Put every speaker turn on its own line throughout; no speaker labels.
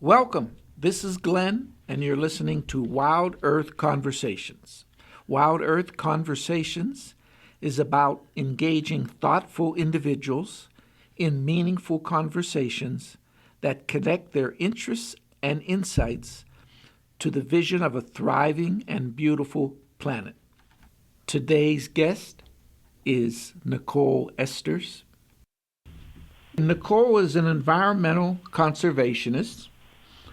Welcome. This is Glenn, and you're listening to Wild Earth Conversations. Wild Earth Conversations is about engaging thoughtful individuals in meaningful conversations that connect their interests and insights to the vision of a thriving and beautiful planet. Today's guest is Niquole Esters. Niquole is an environmental conservationist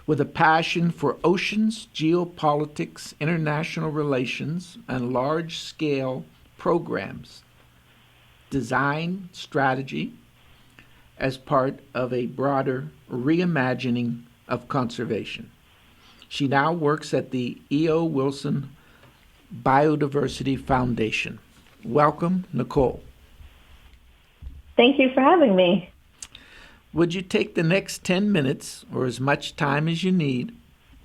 with a passion for oceans, geopolitics, international relations, and large-scale programs, design strategy as part of a broader reimagining of conservation. She now works at the E.O. Wilson Biodiversity Foundation. Welcome, Niquole.
Thank you for having me.
Would you take the next 10 minutes, or as much time as you need,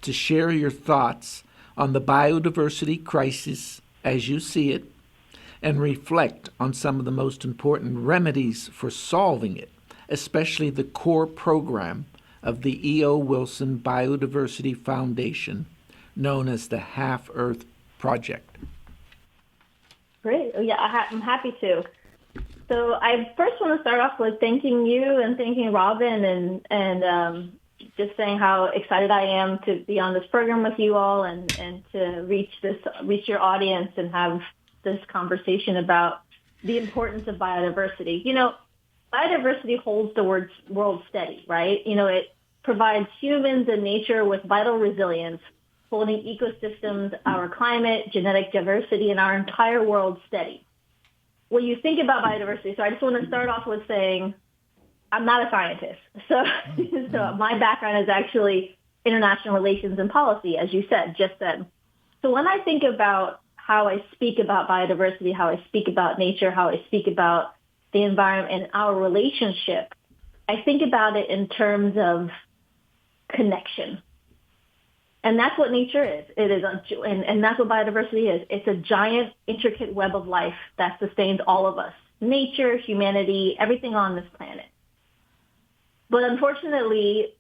to share your thoughts on the biodiversity crisis as you see it, and reflect on some of the most important remedies for solving it, especially the core program of the E.O. Wilson Biodiversity Foundation, known as the Half-Earth Project?
Great. Oh, yeah, I'm happy to. So I first want to start off with thanking you and thanking Robin and just saying how excited I am to be on this program with you all and to reach your audience and have this conversation about the importance of biodiversity. You know, biodiversity holds the world steady, right? You know, it provides humans and nature with vital resilience, holding ecosystems, our climate, genetic diversity, and our entire world steady. When you think about biodiversity, so I just want to start off with saying I'm not a scientist. So my background is actually international relations and policy, as you said just then. So when I think about how I speak about biodiversity, how I speak about nature, how I speak about the environment and our relationship, I think about it in terms of connection. And that's what nature is. It is, and that's what biodiversity is. It's a giant, intricate web of life that sustains all of us. Nature, humanity, everything on this planet. But unfortunately,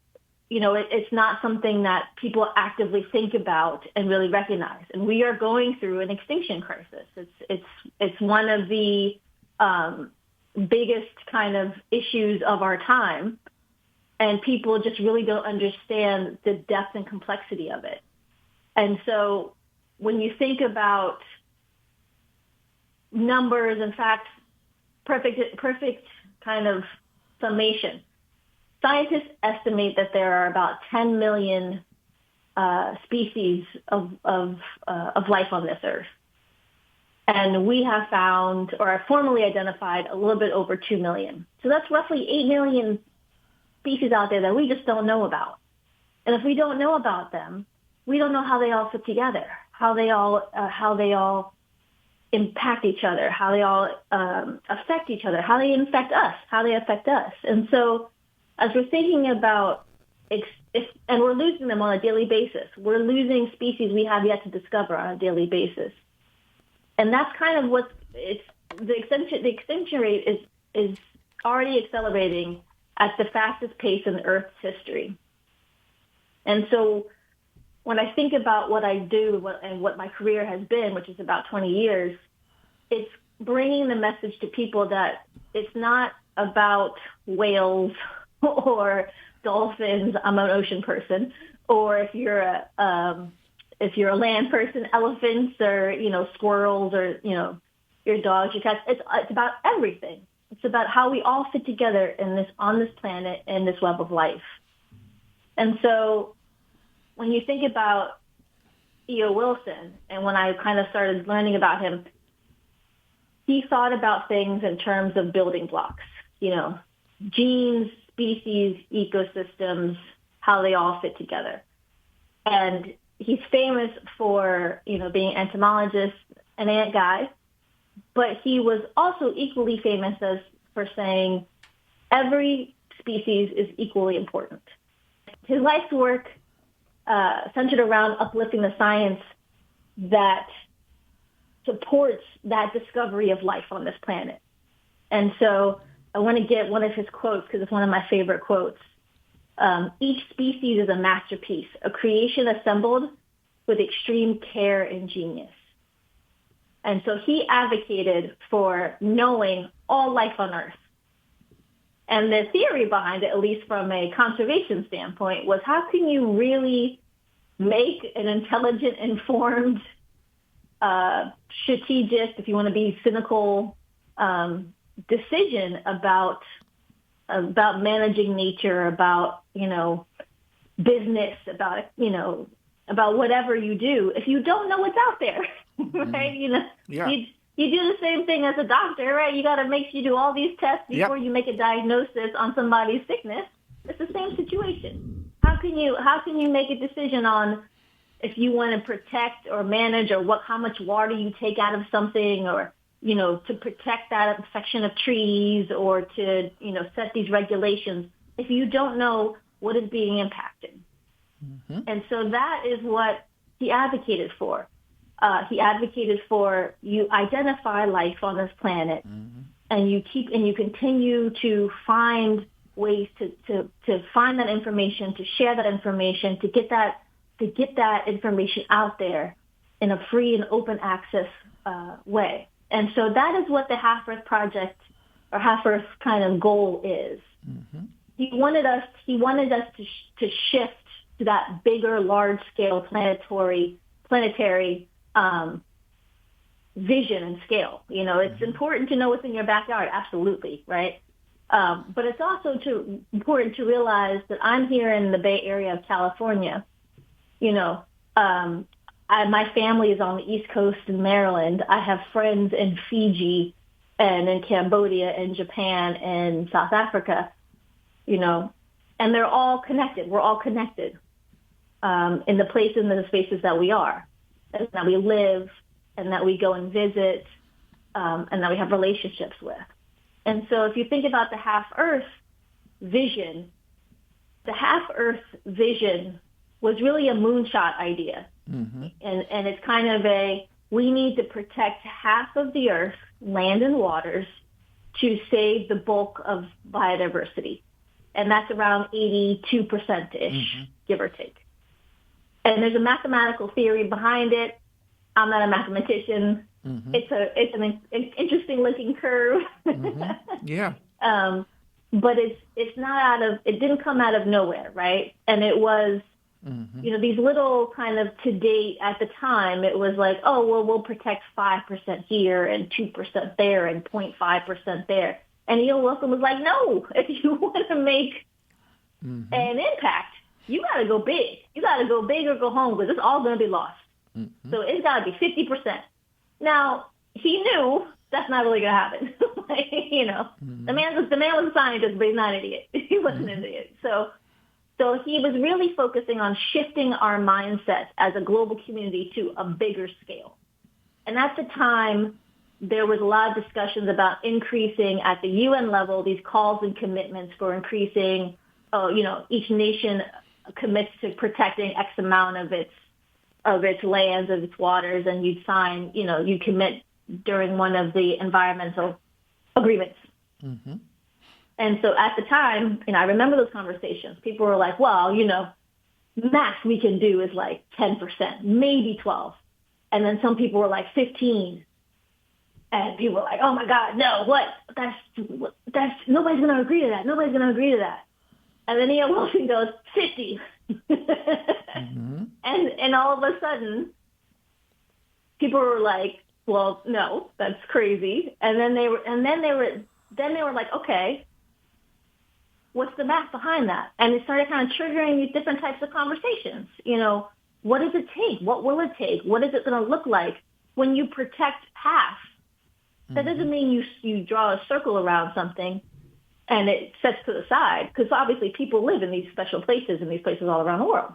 you know, it's not something that people actively think about and really recognize. And we are going through an extinction crisis. It's one of the biggest kind of issues of our time. And people just really don't understand the depth and complexity of it. And so when you think about numbers and facts, perfect kind of summation, scientists estimate that there are about 10 million species of life on this earth. And we have found, or have formally identified, a little bit over 2 million. So that's roughly 8 million species out there that we just don't know about. And if we don't know about them, we don't know how they all fit together, how they all impact each other, how they all affect each other, how they affect us. And so as we're thinking about, and we're losing them on a daily basis, we're losing species we have yet to discover on a daily basis. And that's kind of the extinction rate is already accelerating at the fastest pace in Earth's history. And so when I think about what I do and what my career has been, which is about 20 years, it's bringing the message to people that it's not about whales or dolphins. I'm an ocean person. Or if you're a land person, elephants or, you know, squirrels or, you know, your dogs, your cats. It's about everything. It's about how we all fit together on this planet in this web of life. And so when you think about E.O. Wilson, and when I kind of started learning about him, he thought about things in terms of building blocks, you know, genes, species, ecosystems, how they all fit together. And he's famous for, you know, being an entomologist, an ant guy. But he was also equally famous for saying every species is equally important. His life's work centered around uplifting the science that supports that discovery of life on this planet. And so I want to get one of his quotes because it's one of my favorite quotes. Each species is a masterpiece, a creation assembled with extreme care and genius. And so he advocated for knowing all life on Earth. And the theory behind it, at least from a conservation standpoint, was how can you really make an intelligent, informed, strategic, if you want to be cynical, decision about managing nature, about, business, about whatever you do, if you don't know what's out there, right?
Yeah.
You do the same thing as a doctor, right? You got to make sure you do all these tests before you make a diagnosis on somebody's sickness. It's the same situation. How can you make a decision on if you want to protect or manage or how much water you take out of something, or to protect that section of trees, or to set these regulations if you don't know what is being impacted? Mm-hmm. And so that is what he advocated for. He advocated for you identify life on this planet, mm-hmm. and you continue to find ways to find that information, to share that information, to get that information out there in a free and open access way. And so that is what the Half Earth Project or Half Earth kind of goal is. Mm-hmm. He wanted us to shift to that bigger, large scale planetary vision and scale. It's important to know what's in your backyard, absolutely, right? But it's also important to realize that I'm here in the Bay Area of California. My family is on the East Coast in Maryland. I have friends in Fiji and in Cambodia and Japan and South Africa, and they're all connected. We're all connected in the places and the spaces that we are, and that we live, and that we go and visit, and that we have relationships with. And so if you think about the Half Earth vision, the Half Earth vision was really a moonshot idea. Mm-hmm. And it's kind of we need to protect half of the Earth, land and waters, to save the bulk of biodiversity. And that's around 82%-ish, mm-hmm. give or take. And there's a mathematical theory behind it. I'm not a mathematician. Mm-hmm. It's an interesting looking curve. Mm-hmm.
Yeah.
But it didn't come out of nowhere, right? And it was, mm-hmm. These little kind of to date at the time, it was like, oh, well, we'll protect 5% here and 2% there and 0.5% there. And E.O. Wilson was like, no, if you want to make mm-hmm. an impact, you got to go big. You got to go big or go home, because it's all going to be lost. Mm-hmm. So it's got to be 50%. Now, he knew that's not really going to happen. Mm-hmm. the man was a scientist, but he's not an idiot. He wasn't mm-hmm. an idiot. So he was really focusing on shifting our mindset as a global community to a bigger scale. And at the time, there was a lot of discussions about increasing at the UN level these calls and commitments for increasing, each nation commits to protecting X amount of its lands, of its waters, and you'd sign, you commit during one of the environmental agreements. Mm-hmm. And so at the time, I remember those conversations. People were like, well, max we can do is like 10%, maybe 12. And then some people were like 15. And people were like, oh my God, no, what? That's nobody's going to agree to that. Nobody's going to agree to that. And then E.O. Wilson goes, 50. Mm-hmm. And all of a sudden, people were like, well, no, that's crazy. And then they were like, okay, what's the math behind that? And it started kind of triggering these different types of conversations. What does it take? What will it take? What is it going to look like when you protect half? Mm-hmm. That doesn't mean you draw a circle around something and it sets to the side, because obviously people live in these special places, in these places all around the world.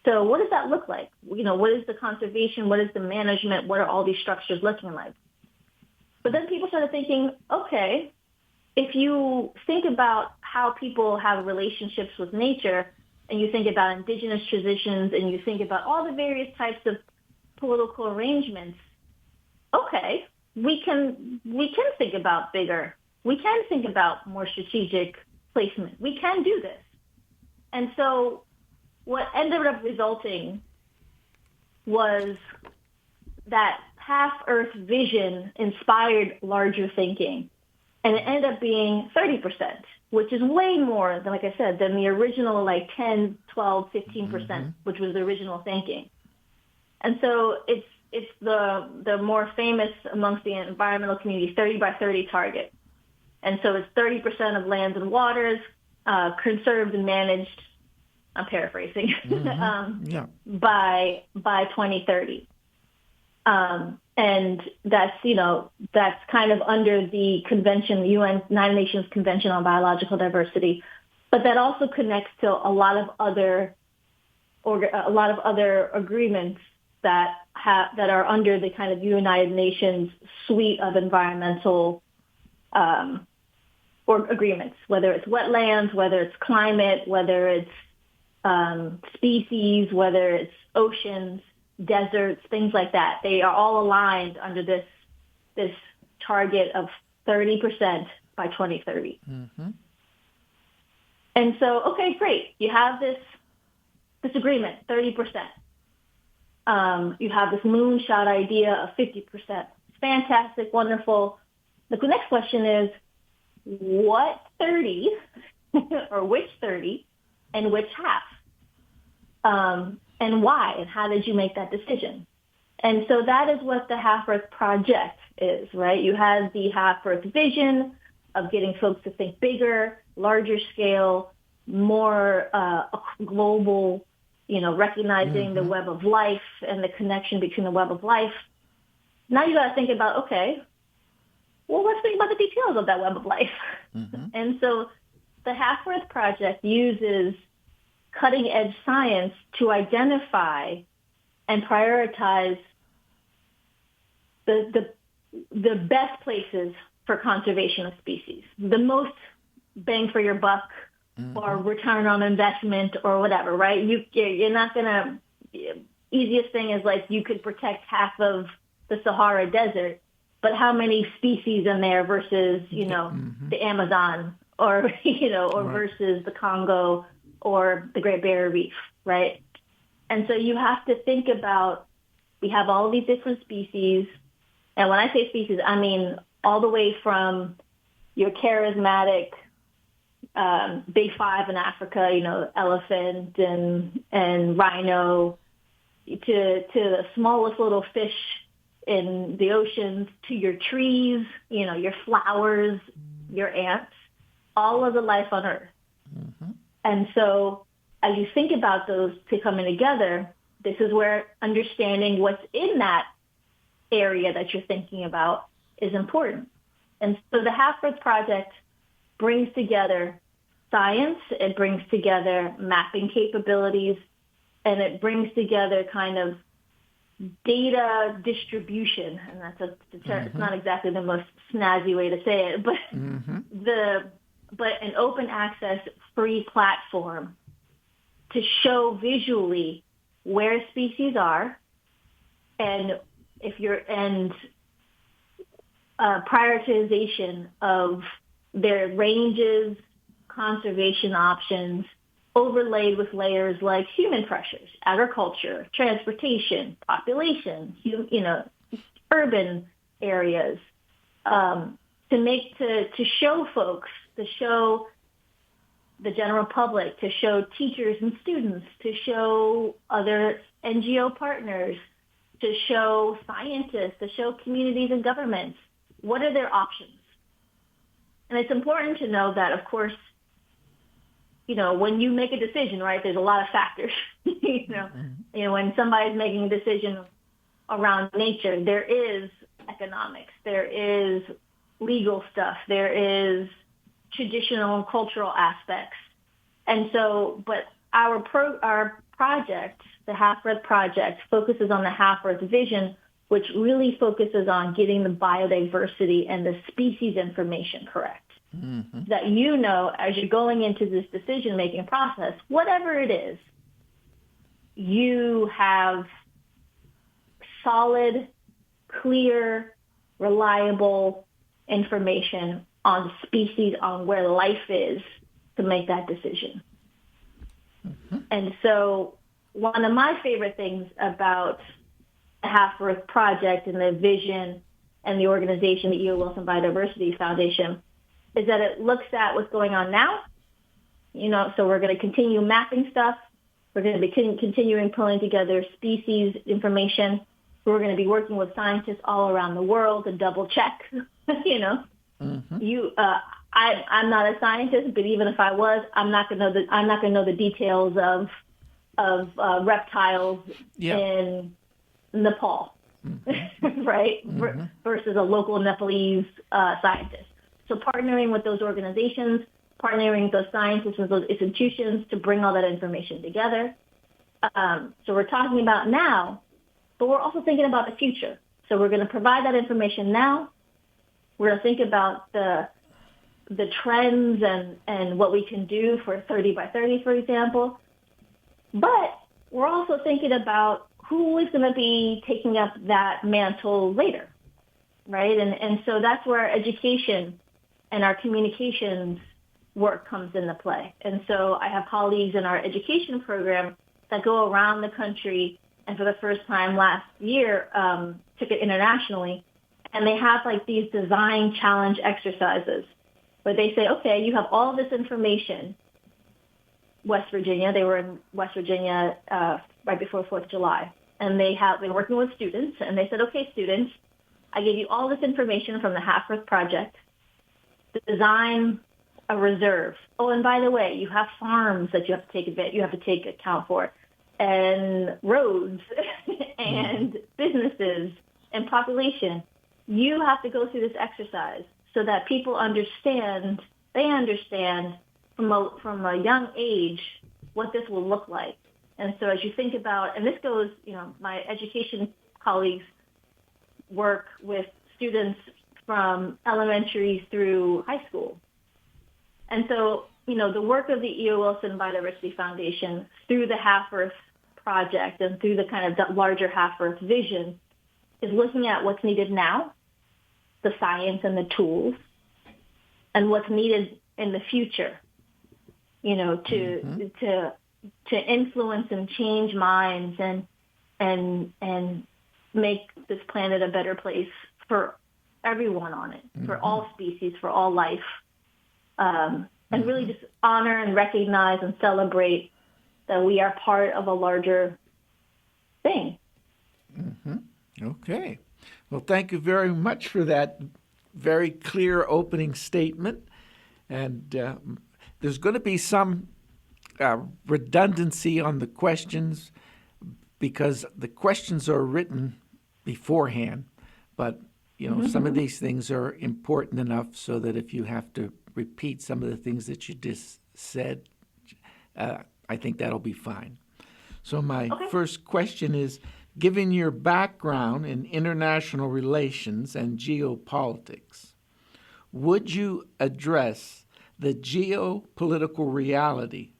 So what does that look like? What is the conservation? What is the management? What are all these structures looking like? But then people started thinking, okay, if you think about how people have relationships with nature, and you think about indigenous traditions, and you think about all the various types of political arrangements, okay, we can think about bigger. We can think about more strategic placement. We can do this. And so what ended up resulting was that half-Earth vision inspired larger thinking. And it ended up being 30%, which is way more than, like I said, than the original 10, 12, 15%, which was the original thinking. And so it's the more famous amongst the environmental community 30 by 30 target. And so it's 30% of lands and waters conserved and managed, I'm paraphrasing, by 2030. And that's kind of under the convention, the UN United Nations Convention on Biological Diversity, but that also connects to a lot of other agreements that are under the kind of United Nations suite of environmental or agreements, whether it's wetlands, whether it's climate, whether it's species, whether it's oceans, deserts, things like that. They are all aligned under this target of 30% by 2030. And so, okay, great. You have this agreement, 30%. You have this moonshot idea of 50%. Fantastic, wonderful. The next question is, what 30 or which 30 and which half? And why? And how did you make that decision? And so that is what the Half-Earth Project is, right? You have the Half-Earth vision of getting folks to think bigger, larger scale, more global, recognizing the web of life and the connection between the web of life. Now you got to think about, okay, well, let's think about the details of that web of life. And so the Half-Earth Project uses cutting-edge science to identify and prioritize the best places for conservation of species, the most bang for your buck or return on investment or whatever, right? You're not going to, easiest thing is you could protect half of the Sahara Desert, but how many species in there versus, the Amazon or, or versus the Congo or the Great Barrier Reef, right? And so you have to think about, we have all these different species. And when I say species, I mean all the way from your charismatic big five in Africa, elephant and rhino, to the smallest little fish in the oceans, to your trees, your flowers, your ants, all of the life on Earth. And so as you think about those two coming together, this is where understanding what's in that area that you're thinking about is important. And so the Half-Earth Project brings together science, it brings together mapping capabilities, and it brings together kind of data distribution. And that's it's not exactly the most snazzy way to say it, but but an open access free platform to show visually where species are and prioritization of their ranges, conservation options, overlaid with layers like human pressures, agriculture, transportation, population, urban areas, to show folks, to show the general public, to show teachers and students, to show other NGO partners, to show scientists, to show communities and governments, what are their options? And it's important to know that, of course, when you make a decision, right, there's a lot of factors. When somebody's making a decision around nature, there is economics, there is legal stuff, there is traditional and cultural aspects. And so, but our project, the Half-Earth Project, focuses on the Half-Earth vision, which really focuses on getting the biodiversity and the species information correct. That as you're going into this decision-making process, whatever it is, you have solid, clear, reliable information on species, on where life is, to make that decision. And so one of my favorite things about the Half Earth Project and the vision and the organization, the E.O. Wilson Biodiversity Foundation, is that it looks at what's going on now. So we're going to continue mapping stuff. We're going to be continuing pulling together species information. We're going to be working with scientists all around the world to double check. I'm not a scientist, but even if I was, I'm not going to know the details of reptiles in Nepal, right? Versus a local Nepalese scientist. So partnering with those organizations, partnering with those scientists, with those institutions to bring all that information together. So we're talking about now, but we're also thinking about the future. So we're going to provide that information now. We're going to think about the trends and what we can do for 30 by 30, for example. But we're also thinking about who is going to be taking up that mantle later, right? And so that's where our education and our communications work comes into play. And so I have colleagues in our education program that go around the country, and for the first time last year, took it internationally, and they have like these design challenge exercises where they say, okay, you have all this information. West Virginia, they were in West Virginia right before 4th of July, and they're working with students, and they said, okay, students, I gave you all this information from the Half Earth Project to design a reserve. Oh, and by the way, you have farms that you have to take account for, and roads and businesses and population. You have to go through this exercise so that people understand from a young age what this will look like. And so as you think about, and this goes, my education colleagues work with students from elementary through high school. And so, the work of the E.O. Wilson Biodiversity Foundation through the Half Earth Project and through the kind of that larger Half Earth vision is looking at what's needed now, the science and the tools, and what's needed in the future, to influence and change minds and make this planet a better place for everyone on it, for all species, for all life. And really just honor and recognize and celebrate that we are part of a larger thing.
Okay. Well, thank you very much for that very clear opening statement. And there's going to be some redundancy on the questions because the questions are written beforehand, but some of these things are important enough so that if you have to repeat some of the things that you just said, I think that'll be fine. So my first question is, given your background in international relations and geopolitics, would you address the geopolitical reality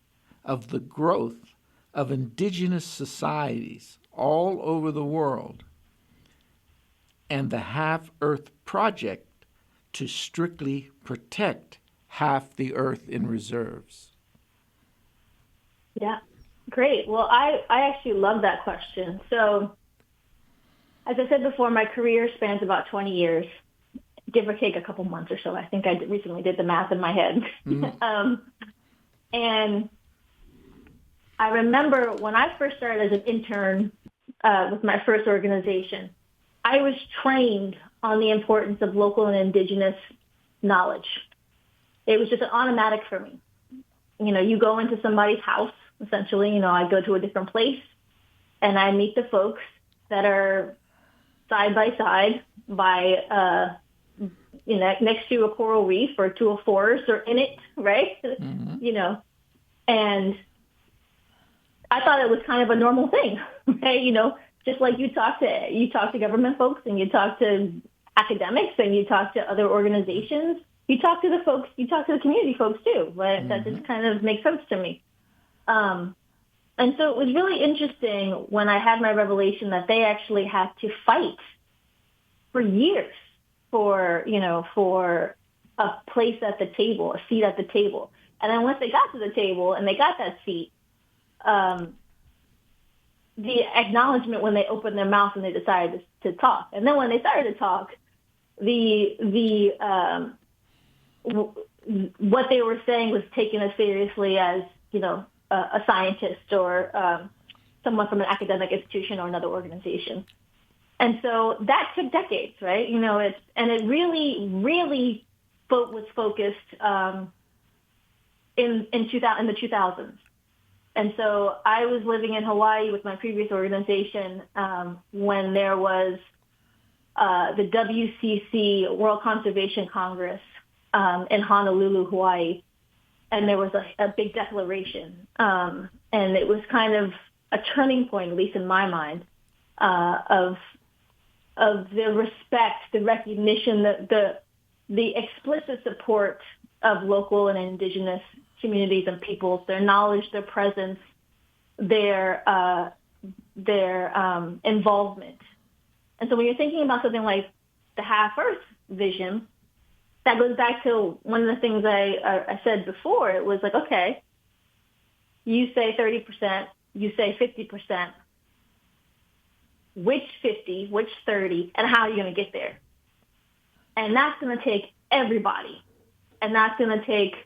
of the growth of indigenous societies all over the world and the Half Earth Project to strictly protect half the earth in reserves?
Yeah, great. Well, I actually love that question. So, as I said before, my career spans about 20 years, give or take a couple months or so. I think I recently did the math in my head. And I remember when I first started as an intern with my first organization, I was trained on the importance of local and indigenous knowledge. It was just an automatic for me. You go into somebody's house, essentially, I go to a different place and I meet the folks that are side by side by, next to a coral reef or to a forest or in it, right? And I thought it was kind of a normal thing, right? Just like you talk to government folks and you talk to academics and you talk to other organizations, you talk to the community folks too. Right? That just kind of makes sense to me. And so it was really interesting when I had my revelation that they actually had to fight for years for a place at the table, a seat at the table. And then once they got to the table and they got that seat, the acknowledgement when they opened their mouth and they decided to talk. And then when they started to talk, what they were saying was taken as seriously as, a scientist or someone from an academic institution or another organization. And so that took decades, right? It really, really was focused in the 2000s. And so I was living in Hawaii with my previous organization when there was the WCC, World Conservation Congress, in Honolulu, Hawaii. And there was a big declaration. And it was kind of a turning point, at least in my mind, of the respect, the recognition, the explicit support of local and indigenous communities and peoples, their knowledge, their presence, their involvement. And so when you're thinking about something like the Half-Earth vision, that goes back to one of the things I said before. It was like, okay, you say 30%, you say 50%. Which 50, which 30, and how are you going to get there? And that's going to take everybody. And that's going to take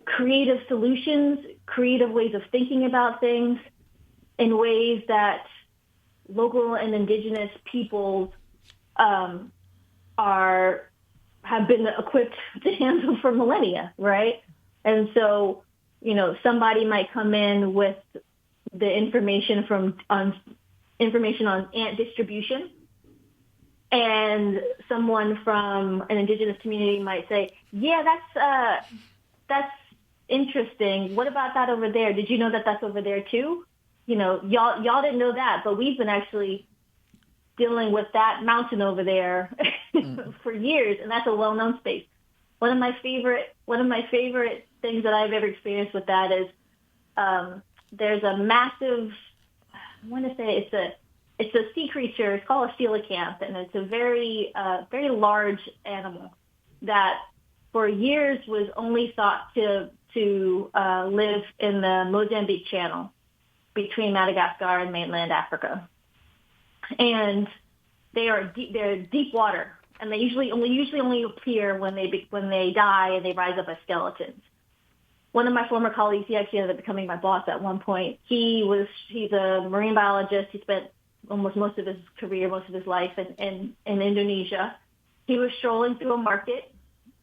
creative solutions, creative ways of thinking about things in ways that local and indigenous peoples have been equipped to handle for millennia, right? And so, somebody might come in with the information on ant distribution, and someone from an indigenous community might say, yeah, that's interesting. What about that over there? Did you know that that's over there too? Y'all didn't know that, but we've been actually dealing with that mountain over there for years, and that's a well-known space. One of my favorite things that I've ever experienced with that is there's a massive, I want to say it's a sea creature. It's called a coelacanth, and it's a very very large animal that for years was only thought to live in the Mozambique Channel between Madagascar and mainland Africa. And they're deep water, and they usually only appear when they die and they rise up as skeletons. One of my former colleagues, he actually ended up becoming my boss at one point. He's a marine biologist. He spent almost most of his career, most of his life in Indonesia. He was strolling through a market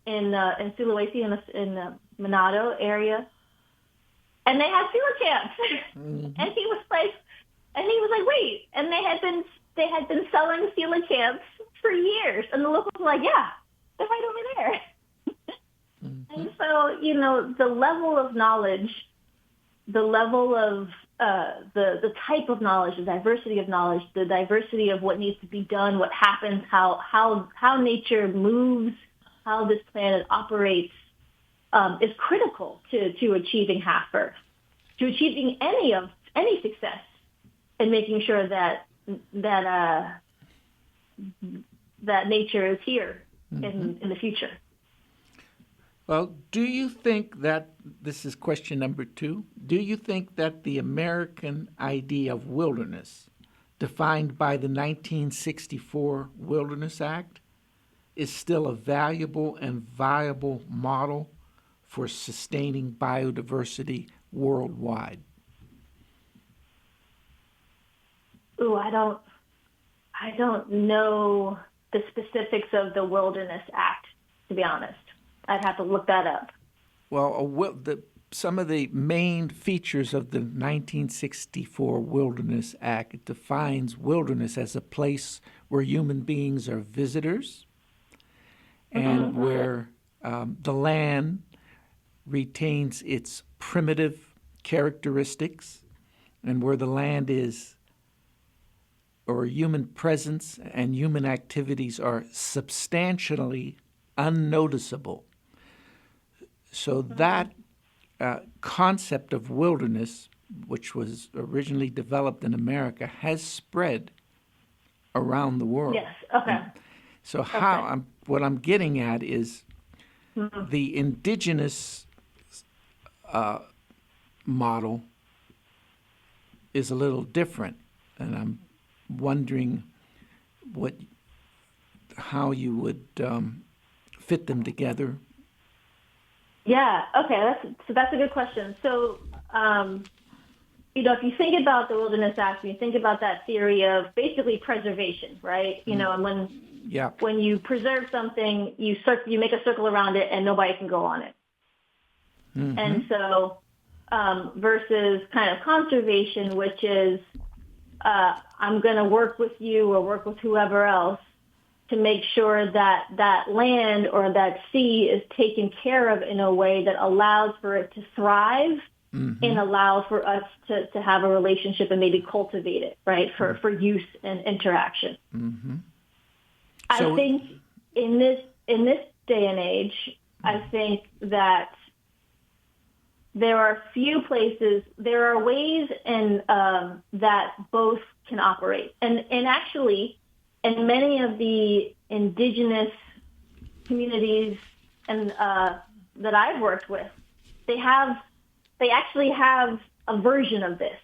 in Sulawesi, in the Manado area, and they had coelacanths.
Mm-hmm.
And he was like, wait, and they had been selling coelacanths for years, and the locals were like, yeah, they're right over there.
Mm-hmm.
And so, the level of knowledge, the level of the type of knowledge, the diversity of knowledge, the diversity of what needs to be done, what happens, how nature moves, how this planet operates, is critical to achieving Half-Earth, to achieving any success in making sure that nature is here in the future.
Well, do you think that, this is question number 2, do you think that the American idea of wilderness, defined by the 1964 Wilderness Act, is still a valuable and viable model for sustaining biodiversity worldwide?
Ooh, I don't know the specifics of the Wilderness Act, to be honest. I'd have to look that up.
Well, some of the main features of the 1964 Wilderness Act defines wilderness as a place where human beings are visitors and where the land retains its primitive characteristics, and where the land is, or human presence and human activities are substantially unnoticeable. So that concept of wilderness, which was originally developed in America, has spread around the world.
Yes. Okay.
And so what I'm getting at is the indigenous model is a little different, and I'm wondering how you would fit them together.
Yeah. Okay. That's a good question. So, if you think about the Wilderness Act, you think about that theory of basically preservation, right? And when you preserve something, you make a circle around it, and nobody can go on it. Mm-hmm. And so, versus kind of conservation, which is I'm going to work with you or work with whoever else to make sure that that land or that sea is taken care of in a way that allows for it to thrive. Mm-hmm. And allow for us to have a relationship and maybe cultivate it, right, for use and interaction. Mm-hmm. I think in this day and age, I think that there are there are ways that both can operate. And actually, in many of the indigenous communities that I've worked with, they actually have a version of this.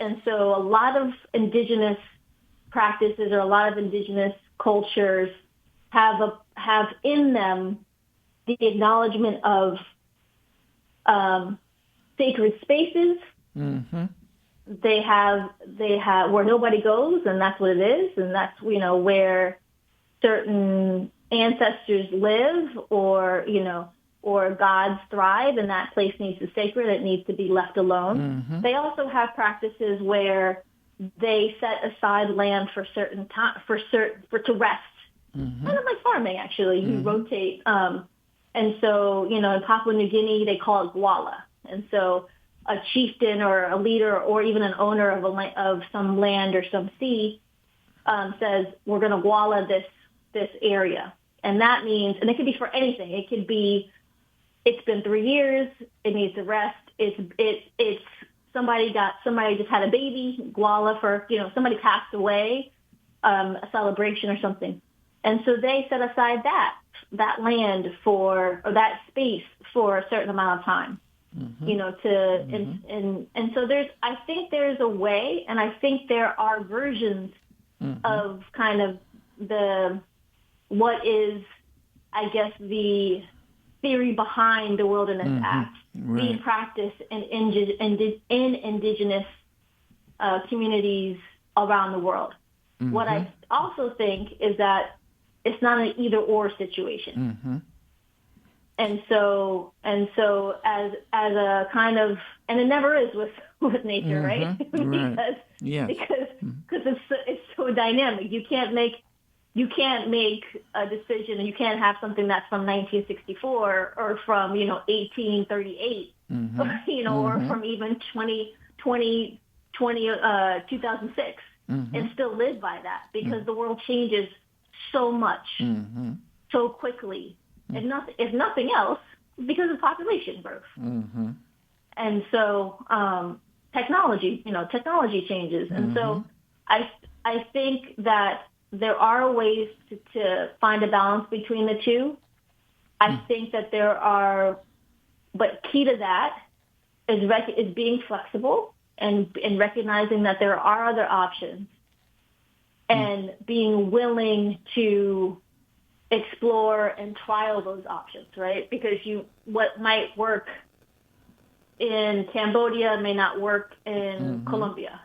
And so a lot of indigenous practices or a lot of indigenous cultures have in them the acknowledgement of sacred spaces. Mm-hmm. They have where nobody goes, and that's what it is. And that's, where certain ancestors live or gods thrive, and that place needs to be sacred. It needs to be left alone. Mm-hmm. They also have practices where they set aside land for certain time to rest, mm-hmm. kind of like farming. Actually, you mm-hmm. rotate. And so, in Papua New Guinea, they call it gwala. And so, a chieftain or a leader or even an owner of some land or some sea says, "We're going to gwala this area," and that means, and it could be for anything. It could be, it's been 3 years. It needs to rest. It's somebody just had a baby. Gwala for somebody passed away, a celebration or something, and so they set aside that land or that space for a certain amount of time. Mm-hmm. Mm-hmm. And so I think there's a way, and I think there are versions mm-hmm. of kind of what is, I guess, the theory behind the Wilderness mm-hmm. Act right. being practiced in indigenous communities around the world. Mm-hmm. What I also think is that it's not an either-or situation. Mm-hmm. And so as a kind of, and it never is with nature, mm-hmm. right? because it's so dynamic. You can't make a decision, and you can't have something that's from 1964 or from 1838, mm-hmm. or
mm-hmm.
from even 2006, mm-hmm. and still live by that, because mm-hmm. the world changes so much, mm-hmm. so quickly. If nothing else, because of population growth. Mm-hmm. And so technology changes. Mm-hmm. And so I think that there are ways to find a balance between the two. I think that there are, but key to that is being flexible and recognizing that there are other options and being willing to explore and trial those options, right? Because what might work in Cambodia may not work in mm-hmm. Colombia,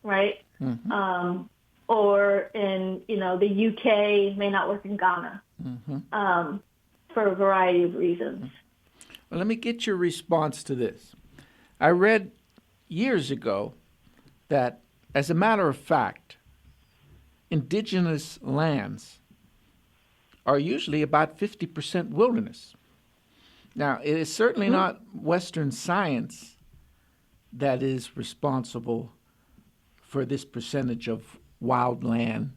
right? Mm-hmm. Or in the UK may not work in Ghana, mm-hmm. For a variety of reasons.
Well, let me get your response to this. I read years ago that, as a matter of fact, indigenous lands are usually about 50% wilderness. Now, it is certainly mm-hmm. not Western science that is responsible for this percentage of wild land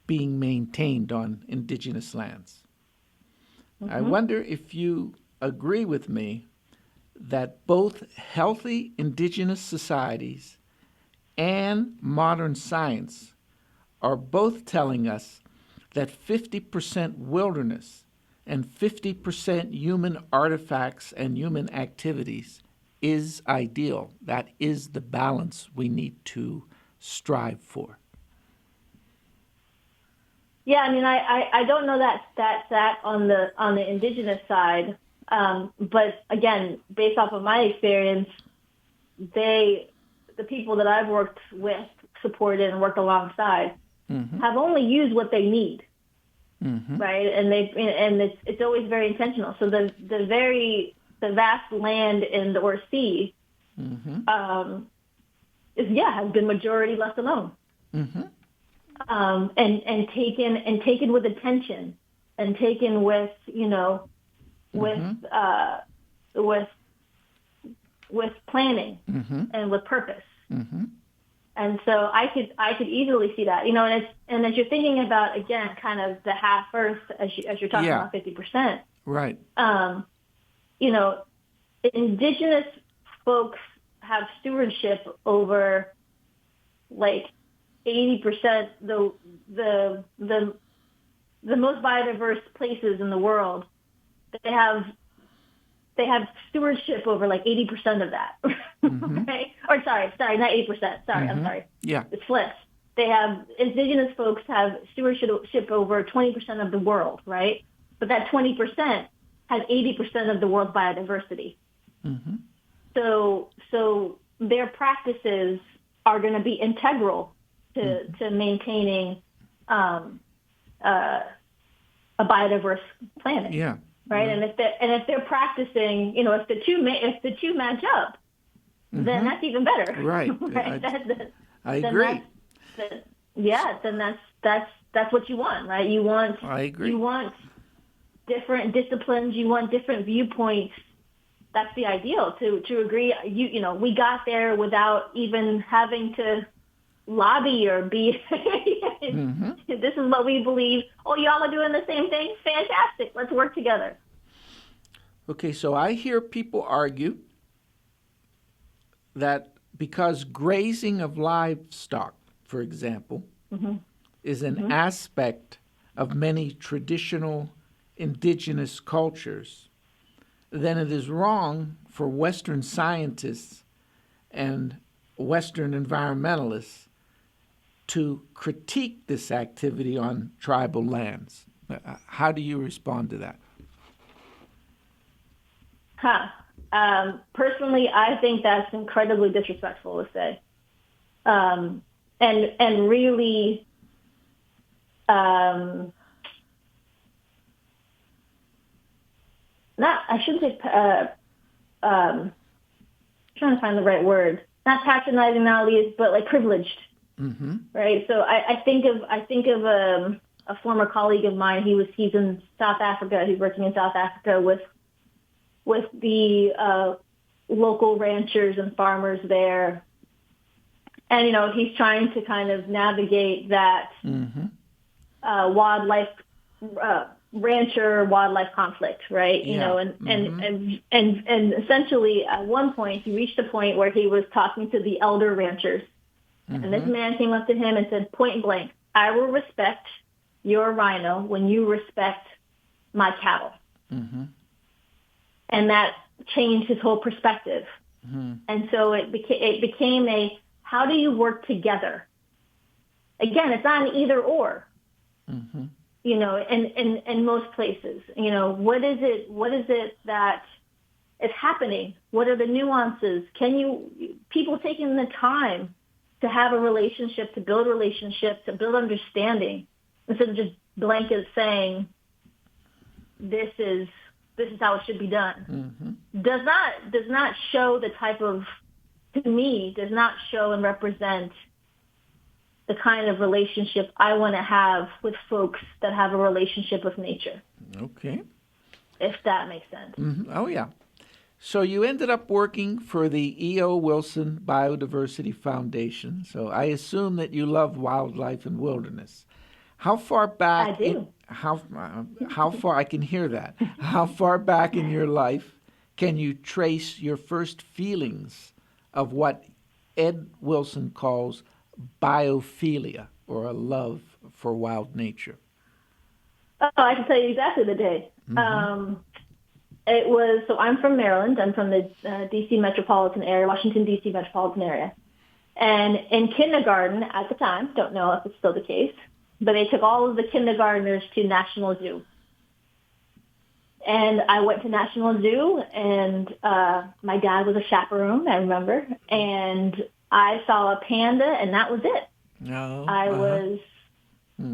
being maintained on indigenous lands. Mm-hmm. I wonder if you agree with me that both healthy indigenous societies and modern science are both telling us that 50% wilderness and 50% human artifacts and human activities is ideal. That is the balance we need to strive for.
Yeah, I mean, I don't know that on the indigenous side, but again, based off of my experience, the people that I've worked with, supported, and worked alongside have only used what they need, right? And it's always very intentional. So the vast land or sea has been majority left alone. And taken with attention, and taken with with planning and with purpose. And so I could easily see that, and as you're thinking about, again, kind of the half Earth, as you're talking about 50%,
right?
Indigenous folks have stewardship over like 80%, the most biodiverse places in the world. They have stewardship over like 80% of that, right? Or sorry, not 8%. Sorry, I'm sorry.
Yeah,
it's flipped. They have indigenous folks have stewardship over 20% of the world, right? But that 20% has 80% of the world's biodiversity. So their practices are going to be integral to maintaining a biodiverse planet.
Yeah.
Right. And if they're practicing, if the two match up, then that's even better.
Right.
Right.
I agree.
Then that's what you want, right? You want.
I agree.
You want different disciplines. You want different viewpoints. That's the ideal. To agree. We got there without even having to lobby or be. This is what we believe. Oh, y'all are doing the same thing? Fantastic. Let's work together.
Okay, so I hear people argue that because grazing of livestock, for example, is an aspect of many traditional indigenous cultures, then it is wrong for Western scientists and Western environmentalists to critique this activity on tribal lands. How do you respond to that?
Personally, I think that's incredibly disrespectful to say, and really, I shouldn't say. Trying to find the right word. Not patronizing, not least, but like privileged. Right. So I think of a former colleague of mine. He's in South Africa. He's working in South Africa with the local ranchers and farmers there, and he's trying to kind of navigate that wildlife rancher wildlife conflict, right? And essentially at one point he reached a point where he was talking to the elder ranchers. And this man came up to him and said, point blank, I will respect your rhino when you respect my cattle. And that changed his whole perspective. And so it became a, how do you work together? Again, it's not an either or, in most places. What is it that is happening? What are the nuances? People taking the time to have a relationship, to build relationships, to build understanding, instead of just blanket saying, this is how it should be done, does not show the type of, to me, does not show and represent the kind of relationship I want to have with folks that have a relationship with nature.
Okay.
If that makes sense.
Oh, yeah. So you ended up working for the E.O. Wilson Biodiversity Foundation. So I assume that you love wildlife and wilderness. How far back?
I do.
How far? I can hear that. How far back in your life can you trace your first feelings of what Ed Wilson calls biophilia, or a love for wild nature?
Oh, I can tell you exactly the day. It was, so I'm from Maryland. I'm from the D.C. metropolitan area, Washington, D.C. metropolitan area. And in kindergarten at the time, don't know if it's still the case, but they took all of the kindergartners to National Zoo. And I went to National Zoo, and my dad was a chaperone, I remember. And I saw a panda, and that was it.
No.
I was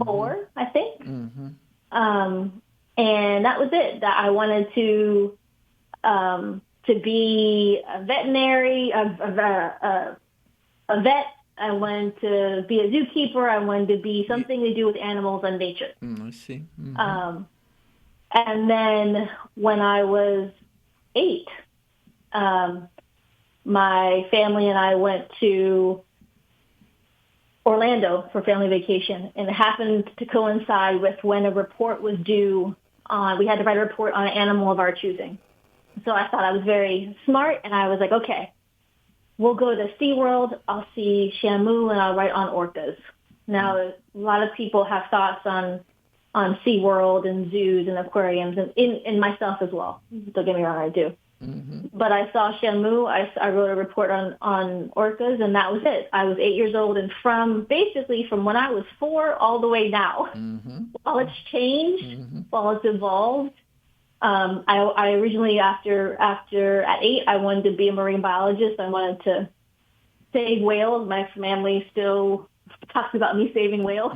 4, I think. And that was it. That I wanted to be a veterinary, a vet. I wanted to be a zookeeper. I wanted to be something to do with animals and nature.
I see.
And then when I was 8, my family and I went to Orlando for family vacation, and it happened to coincide with when a report was due on, we had to write a report on an animal of our choosing. So I thought I was very smart, and I was like, okay, we'll go to SeaWorld, I'll see Shamu, and I'll write on orcas. Now, a lot of people have thoughts on SeaWorld and zoos and aquariums, and in myself as well. Don't get me wrong, I do. But I saw Shamu, I wrote a report on orcas, and that was it. I was 8 years old, and from when I was 4 all the way now, while it's changed, while it's evolved, I originally, after at 8, I wanted to be a marine biologist. I wanted to save whales. My family still talks about me saving whales.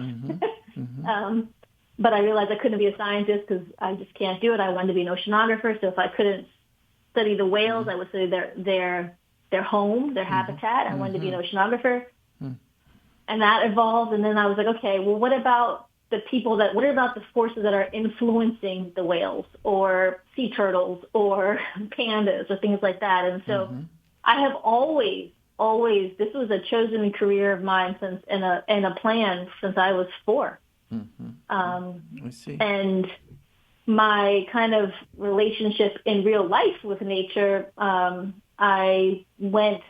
But I realized I couldn't be a scientist because I just can't do it. I wanted to be an oceanographer. So if I couldn't study the whales, I would study their home, their habitat. I wanted to be an oceanographer. And that evolved. And then I was like, okay, well, what about the forces that are influencing the whales or sea turtles or pandas or things like that? And so I have always, this was a chosen career of mine and a plan since I was 4.
I see.
And my kind of relationship in real life with nature, I went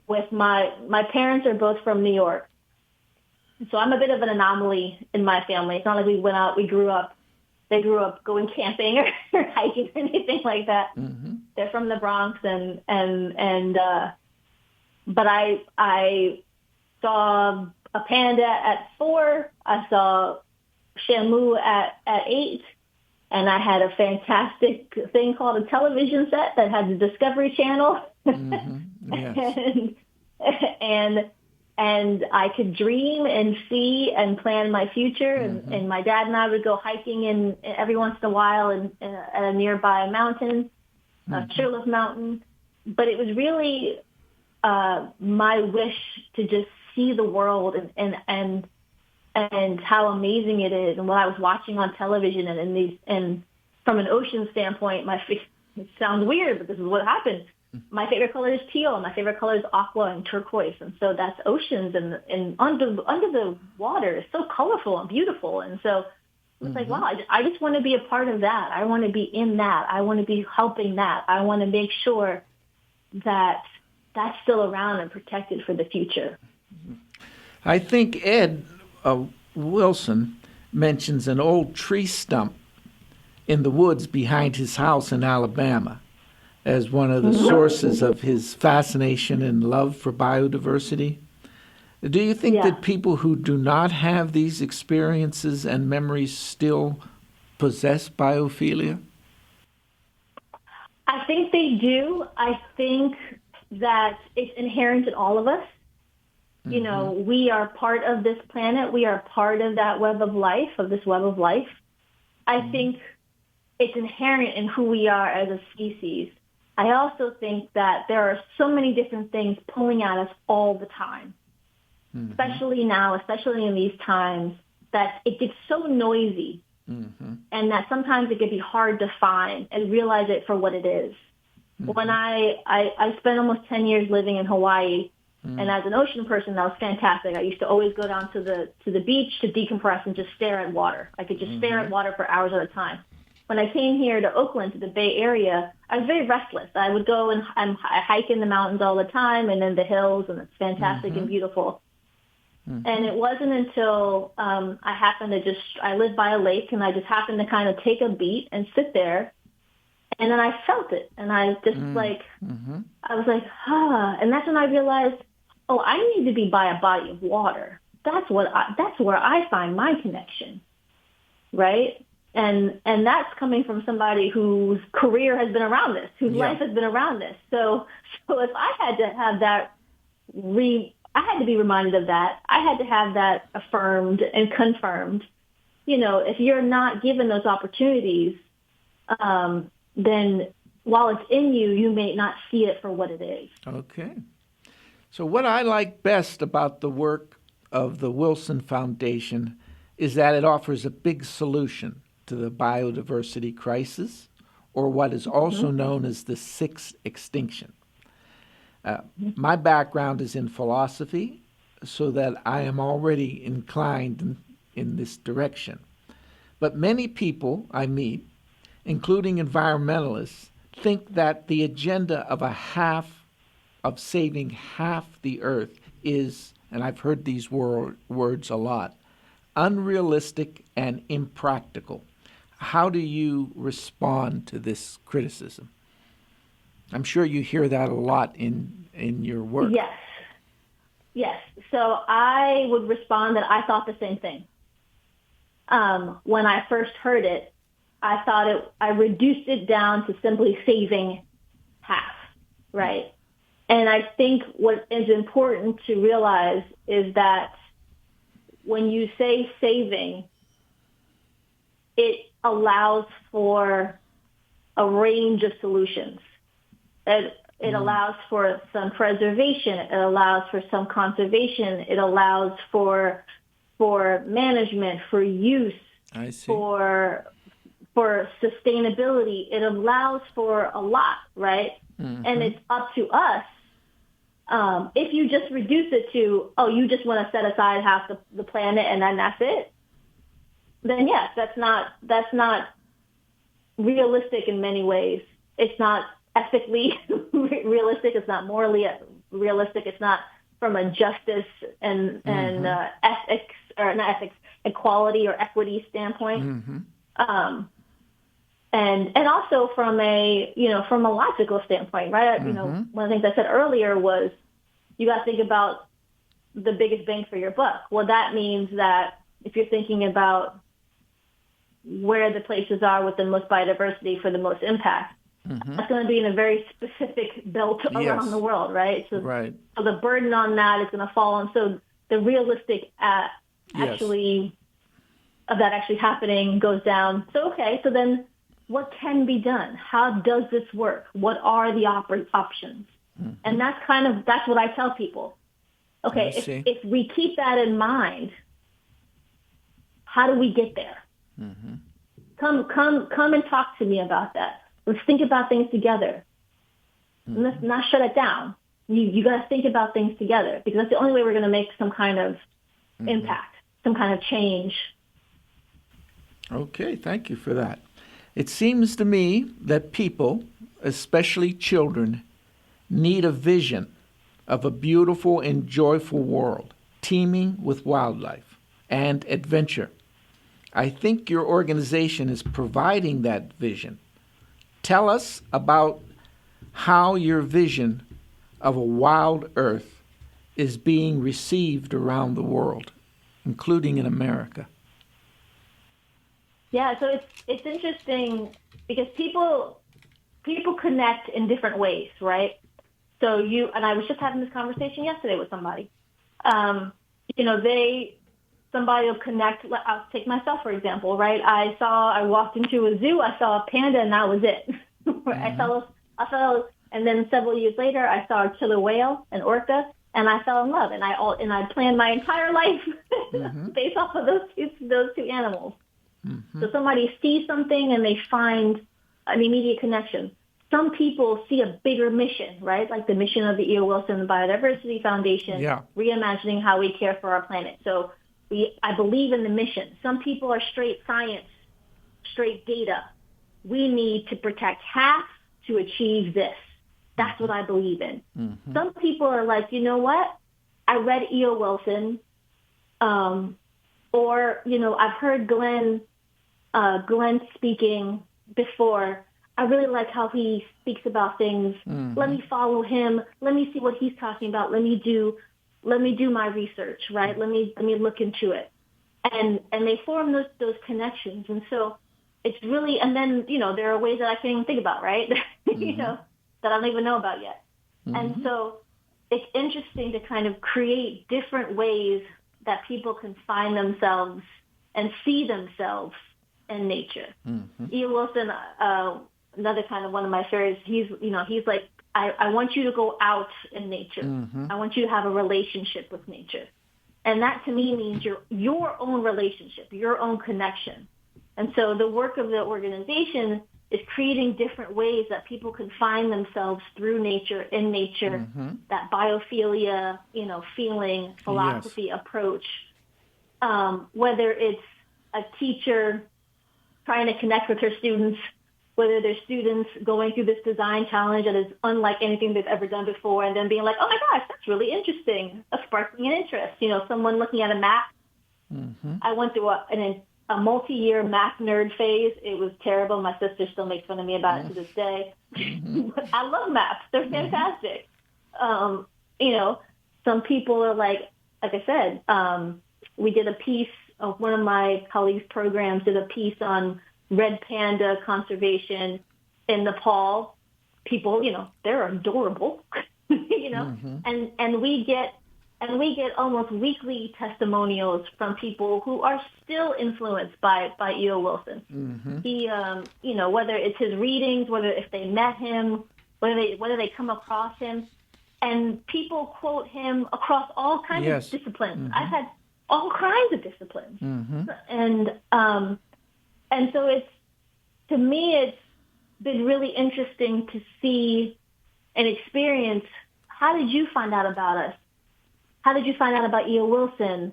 with my parents are both from New York. So I'm a bit of an anomaly in my family. It's not like they grew up going camping or hiking or anything like that. They're from the Bronx but I saw a panda at 4. I saw Shamu at 8. And I had a fantastic thing called a television set that had the Discovery Channel.
Yes.
and I could dream and see and plan my future. And my dad and I would go hiking every once in a while at a nearby mountain, Sugarloaf Mountain. But it was really my wish to just see the world and how amazing it is, and what I was watching on television, and from an ocean standpoint, it sounds weird, but this is what happened. My favorite color is teal, and my favorite color is aqua and turquoise, and so that's oceans, and under the water is so colorful and beautiful, and so it's like, wow, I just want to be a part of that. I want to be in that. I want to be helping that. I want to make sure that that's still around and protected for the future.
I think Ed Wilson mentions an old tree stump in the woods behind his house in Alabama as one of the sources of his fascination and love for biodiversity. Do you think that people who do not have these experiences and memories still possess biophilia?
I think they do. I think that it's inherent in all of us. You know, we are part of this planet. We are part of that web of life, I think it's inherent in who we are as a species. I also think that there are so many different things pulling at us all the time, especially now, especially in these times, that it gets so noisy and that sometimes it can be hard to find and realize it for what it is. When I spent almost 10 years living in Hawaii, and as an ocean person, that was fantastic. I used to always go down to the beach to decompress and just stare at water. I could just stare at water for hours at a time. When I came here to Oakland, to the Bay Area, I was very restless. I would go and I hike in the mountains all the time and in the hills, and it's fantastic and beautiful. And it wasn't until I live by a lake, and I just happened to kind of take a beat and sit there And then I felt it, and I just I was like, and that's when I realized, oh, I need to be by a body of water. That's where I find my connection, right? And that's coming from somebody whose career has been around this, whose life has been around this. So if I had to have that I had to be reminded of that. I had to have that affirmed and confirmed. If you're not given those opportunities, then while it's in you, you may not see it for what it is.
Okay. So what I like best about the work of the Wilson Foundation is that it offers a big solution to the biodiversity crisis, or what is also known as the sixth extinction. My background is in philosophy, so that I am already inclined in this direction. But many people I meet, including environmentalists, think that the agenda of saving half the earth is, and I've heard these words a lot, unrealistic and impractical. How do you respond to this criticism? I'm sure you hear that a lot in your work.
Yes. So I would respond that I thought the same thing. When I first heard it, I reduced it down to simply saving half, right? And I think what is important to realize is that when you say saving, it allows for a range of solutions. It allows for some preservation. It allows for some conservation. It allows for management, for use, for sustainability. It allows for a lot, right? And it's up to us. If you just reduce it to, you just want to set aside half the planet and then that's it, then yes, that's not realistic in many ways. It's not ethically realistic. It's not morally realistic. It's not from a justice and ethics, or not ethics, equality or equity standpoint. And also from a logical standpoint, right? One of the things I said earlier was you got to think about the biggest bang for your buck. Well, that means that if you're thinking about where the places are with the most biodiversity for the most impact, that's going to be in a very specific belt around the world, right? So the burden on that is going to fall on. So the realistic of that actually happening goes down. So, okay, so then what can be done? How does this work? What are the options? And that's what I tell people. Okay, if we keep that in mind, how do we get there? Come and talk to me about that. Let's think about things together. Let's not shut it down. You got to think about things together, because that's the only way we're going to make some kind of impact, some kind of change.
Okay, thank you for that. It seems to me that people, especially children, need a vision of a beautiful and joyful world, teeming with wildlife and adventure. I think your organization is providing that vision. Tell us about how your vision of a wild earth is being received around the world, including in America.
Yeah, so it's interesting because people connect in different ways, right? So I was just having this conversation yesterday with somebody. Somebody will connect. I'll take myself, for example, right? I walked into a zoo, I saw a panda, and that was it. I saw, and then several years later, I saw a killer whale, an orca, and I fell in love. And I planned my entire life based off of those two animals. So somebody sees something and they find an immediate connection. Some people see a bigger mission, right? Like the mission of the E.O. Wilson Biodiversity Foundation, reimagining how we care for our planet. So I believe in the mission. Some people are straight science, straight data. We need to protect half to achieve this. That's what I believe in. Some people are like, you know what? I read E.O. Wilson, or I've heard Glenn speaking before. I really like how he speaks about things. Let me follow him. Let me see what he's talking about. Let me do my research, right? Let me look into it. And they form those connections. And so it's really, and then, there are ways that I can't even think about, right? That I don't even know about yet. And so it's interesting to kind of create different ways that people can find themselves and see themselves in nature. E.O. Wilson, another kind of one of my favorites, he's like, I want you to go out in nature. I want you to have a relationship with nature. And that to me means your own relationship, your own connection. And so the work of the organization is creating different ways that people can find themselves through nature, in nature, that biophilia, feeling, philosophy, approach. Whether it's a teacher trying to connect with her students, whether there's students going through this design challenge that is unlike anything they've ever done before, and then being like, oh my gosh, that's really interesting, sparking an interest. Someone looking at a map. I went through a multi-year math nerd phase. It was terrible. My sister still makes fun of me about it to this day. I love maps. They're fantastic. Some people are like I said, we did a piece of one of my colleagues' programs did a piece on red panda conservation in Nepal. People, they're adorable, and we get almost weekly testimonials from people who are still influenced by E.O. Wilson. He, whether it's his readings, whether if they met him, whether they come across him, and people quote him across all kinds of disciplines. I've had all kinds of disciplines, and so to me, it's been really interesting to see and experience. How did you find out about us? How did you find out about E.O. Wilson?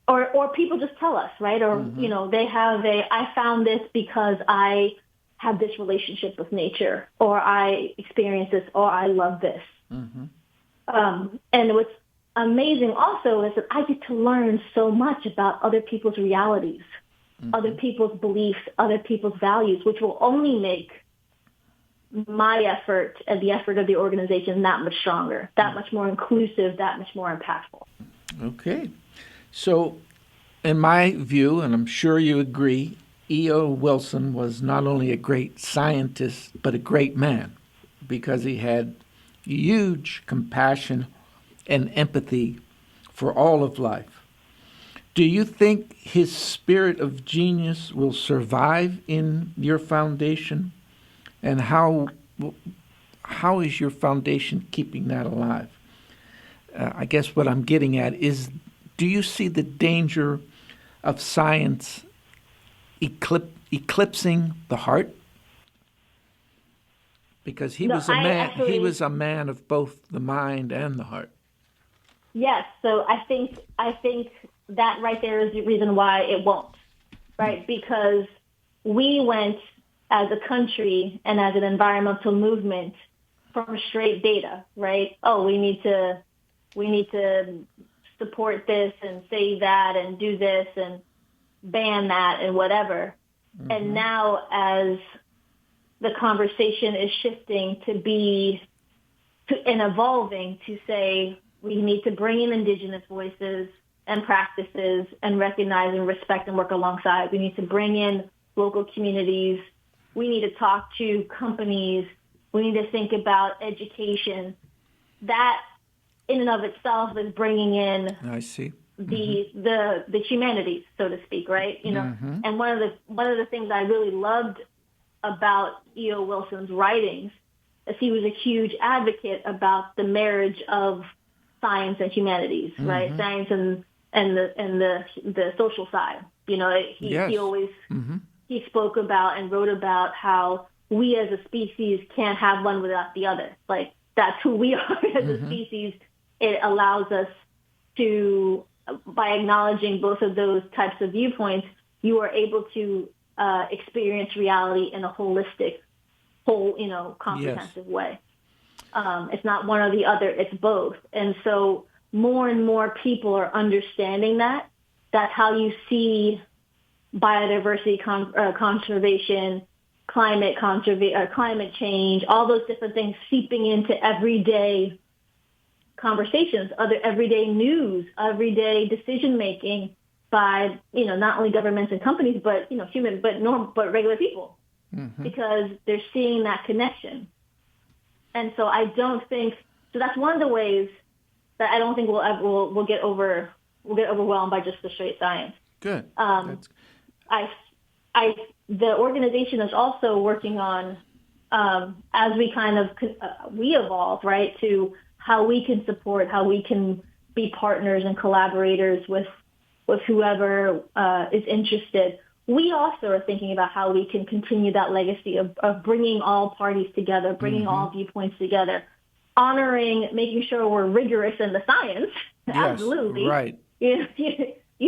Or people just tell us, right? Or, they have I found this because I have this relationship with nature, or I experienced this, or I love this. And what's amazing also is that I get to learn so much about other people's realities, other people's beliefs, other people's values, which will only make my effort and the effort of the organization that much stronger, that much more inclusive, that much more impactful.
Okay. So in my view, and I'm sure you agree, E.O. Wilson was not only a great scientist, but a great man, because he had huge compassion and empathy for all of life. Do you think his spirit of genius will survive in your foundation? And how is your foundation keeping that alive? I guess what I'm getting at is, do you see the danger of science eclipsing the heart? Because he was a man of both the mind and the heart.
Yes, so I think that right there is the reason why it won't, right? Because we went as a country and as an environmental movement from straight data, right? Oh, we need to support this and say that and do this and ban that and whatever. And now as the conversation is shifting and evolving to say we need to bring in indigenous voices and practices and recognize and respect and work alongside. We need to bring in local communities. We need to talk to companies. We need to think about education. That in and of itself is bringing in the humanities, so to speak, right? And one of the things I really loved about E.O. Wilson's writings is he was a huge advocate about the marriage of science and humanities, right? Science and the social side. He always he spoke about and wrote about how we as a species can't have one without the other. Like, that's who we are as a species. It allows us to, by acknowledging both of those types of viewpoints, you are able to experience reality in a holistic, comprehensive way. It's not one or the other, it's both. And so more and more people are understanding that. That's how you see biodiversity conservation climate change, all those different things seeping into everyday conversations, other everyday news, everyday decision making by, not only governments and companies, but, but regular people, because they're seeing that connection. And so so that's one of the ways that I don't think we'll get overwhelmed by just the straight science.
Good.
The organization is also working on, as we we evolve, right, to how we can support, how we can be partners and collaborators with whoever is interested. We also are thinking about how we can continue that legacy of bringing all parties together, bringing all viewpoints together, honoring, making sure we're rigorous in the science.
Yes,
absolutely.
Right.
You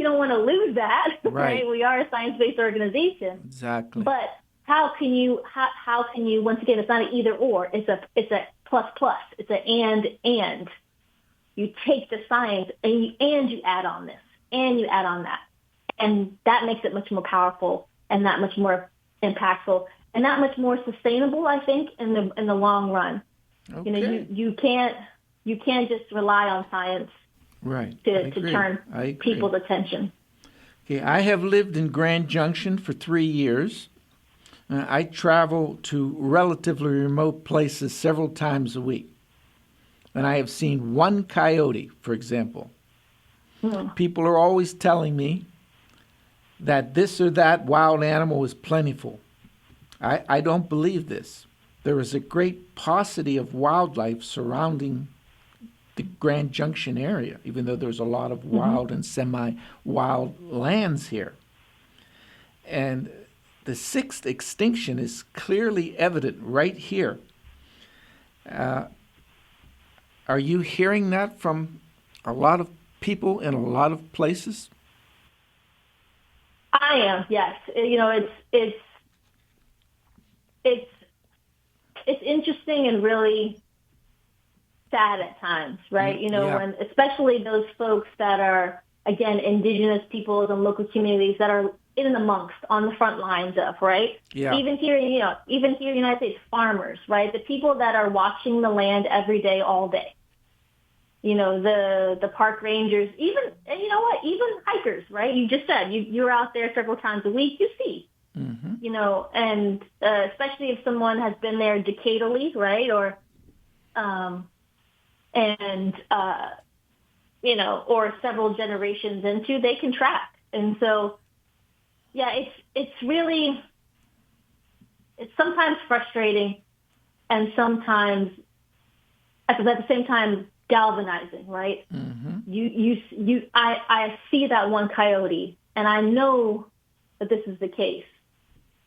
don't want to lose that, right? We are a science-based organization.
Exactly.
But how can you, once again, it's not an either or, it's a plus. It's an and. You take the science and you add on this and you add on that. And that makes it much more powerful and that much more impactful and that much more sustainable, I think, in the long run.
Okay.
You can't just rely on science to turn people's attention.
Okay, I have lived in Grand Junction for 3 years. I travel to relatively remote places several times a week. And I have seen one coyote, for example. People are always telling me that this or that wild animal is plentiful. I don't believe this. There is a great paucity of wildlife surrounding the Grand Junction area, even though there's a lot of wild and semi-wild lands here. And the sixth extinction is clearly evident right here. Are you hearing that from a lot of people in a lot of places?
I am, yes. It's interesting and really sad at times, right? When especially those folks that are, again, indigenous peoples and local communities that are in and amongst on the front lines of, right?
Yeah.
Even here in the United States, farmers, right? The people that are watching the land every day, all day. The park rangers, even hikers, right? You just said you're out there several times a week, you see. And especially if someone has been there decadally, right? Or, or several generations into, they can track. And so, it's really, it's sometimes frustrating and sometimes at the same time galvanizing, right? I see that one coyote and I know that this is the case.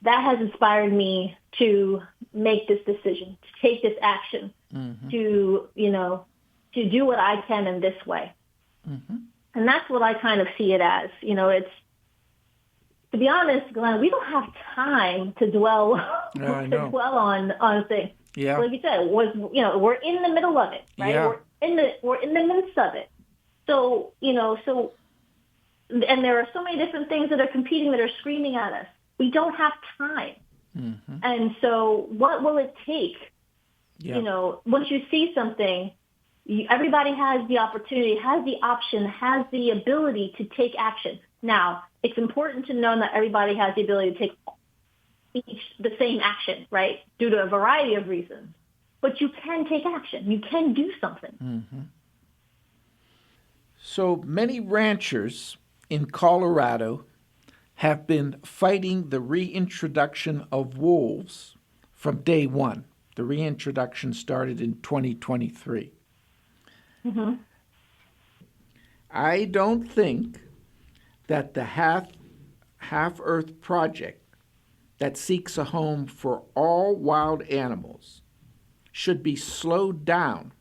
That has inspired me to make this decision, to take this action, to do what I can in this way. And that's what I kind of see it as. It's, to be honest, Glenn, we don't have time to dwell on things.
Yeah.
Like you said, we're in the middle of it, right?
Yeah.
We're in the midst of it. So, and there are so many different things that are competing, that are screaming at us. We don't have time. And so what will it take?
Yeah.
Once you see something, everybody has the opportunity, has the option, has the ability to take action. Now, it's important to know that everybody has the ability to take the same action, right, due to a variety of reasons. But you can take action. You can do something.
So many ranchers in Colorado have been fighting the reintroduction of wolves from day one. The reintroduction started in 2023. I don't think that the Half Earth Project that seeks a home for all wild animals should be slowed down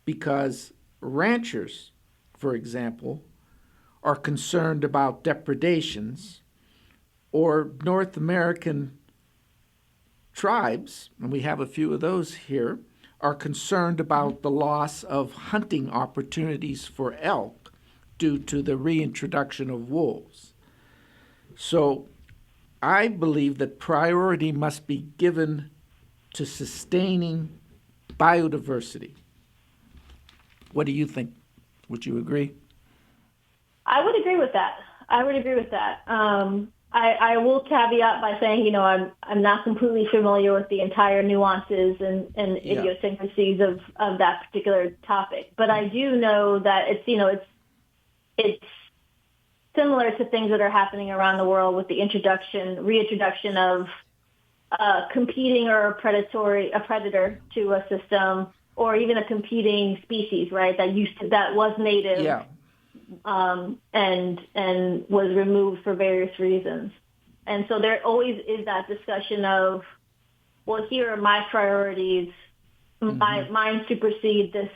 because ranchers, for example, are concerned about depredations, or North American tribes, and we have a few of those here, are concerned about the loss of hunting opportunities for elk due to the reintroduction of wolves. So I believe that priority must be given to sustaining biodiversity. What do you think? Would you agree?
I would agree with that. I will caveat by saying, I'm not completely familiar with the entire nuances and idiosyncrasies of that particular topic, but I do know that it's similar to things that are happening around the world with the reintroduction of competing or a predator to a system, or even a competing species, right? That was native.
Yeah.
And was removed for various reasons. And so there always is that discussion of, well, here are my priorities. Mine supersede this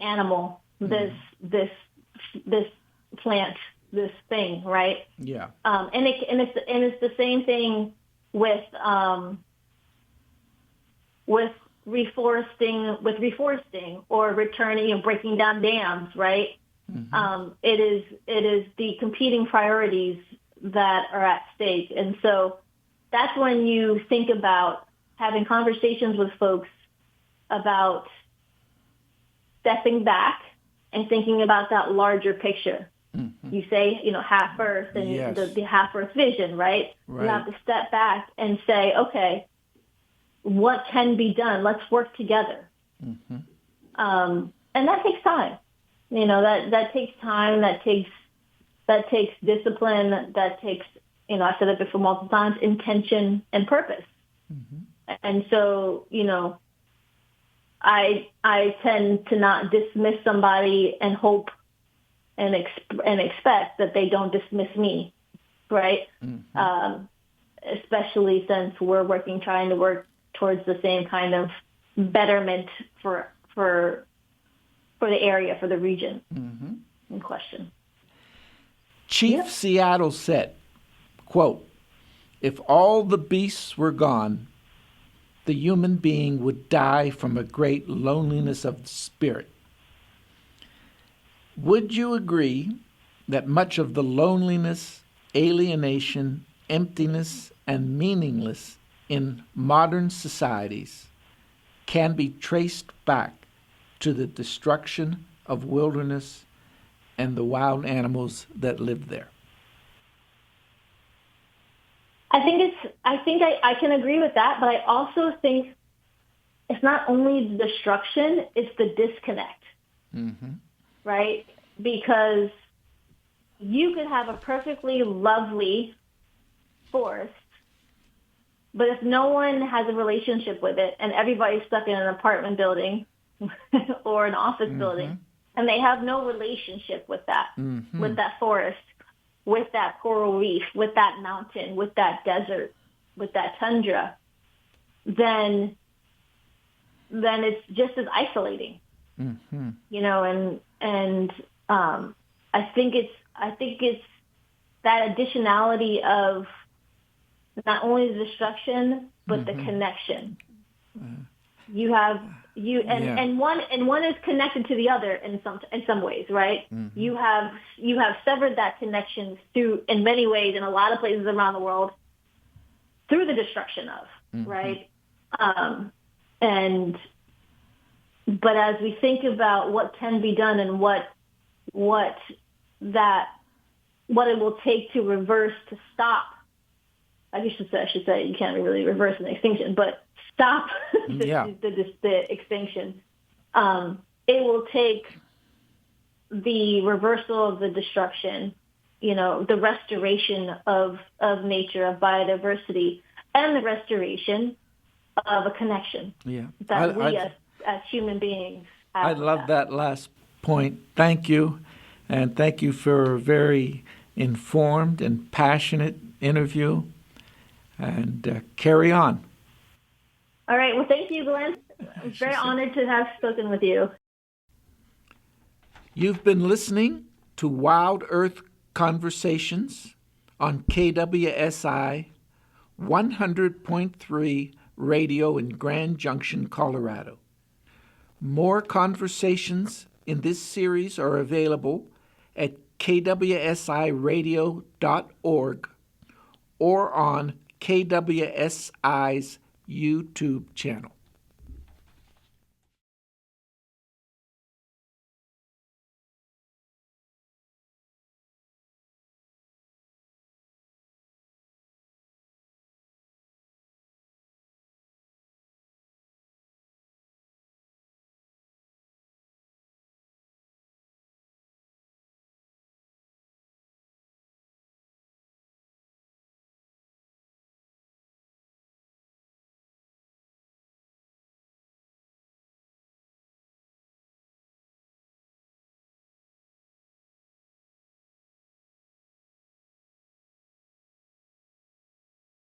animal, this plant, this thing, right?
Yeah.
And it's the same thing with reforesting or returning and breaking down dams, right? It is the competing priorities that are at stake. And so that's when you think about having conversations with folks about stepping back and thinking about that larger picture. You say, half Earth and
Yes.
the half Earth vision, right? You have to step back and say, okay, what can be done? Let's work together. And that takes time. That takes time, that takes discipline, that takes, I said it before multiple times, intention and purpose. And so, I tend to not dismiss somebody and hope and expect that they don't dismiss me, right? Especially since we're trying to work towards the same kind of betterment for the area, for the region in question.
Chief Seattle said, quote, "If all the beasts were gone, the human being would die from a great loneliness of spirit." Would you agree that much of the loneliness, alienation, emptiness, and meaninglessness in modern societies can be traced back to the destruction of wilderness and the wild animals that live there?
I think I can agree with that, but I also think it's not only the destruction, it's the disconnect, right? Because you could have a perfectly lovely forest, but if no one has a relationship with it and everybody's stuck in an apartment building or an office building, and they have no relationship with that forest, with that coral reef, with that mountain, with that desert, with that tundra, then it's just as isolating, and I think it's that additionality of not only the destruction but the connection. And one is connected to the other in some ways, right? You have severed that connection in many ways in a lot of places around the world through the destruction of, right? But as we think about what can be done and what it will take to reverse, to stop, I should say you can't really reverse an extinction, but stop the extinction. It will take the reversal of the destruction, the restoration of nature, of biodiversity, and the restoration of a connection that we as human beings have.
I love that last point. Thank you. And thank you for a very informed and passionate interview. And carry on.
All right. Well, thank you, Glenn. I'm very honored to have spoken with you.
You've been listening to Wild Earth Conversations on KWSI 100.3 radio in Grand Junction, Colorado. More conversations in this series are available at kwsiradio.org or on KWSI's YouTube channel.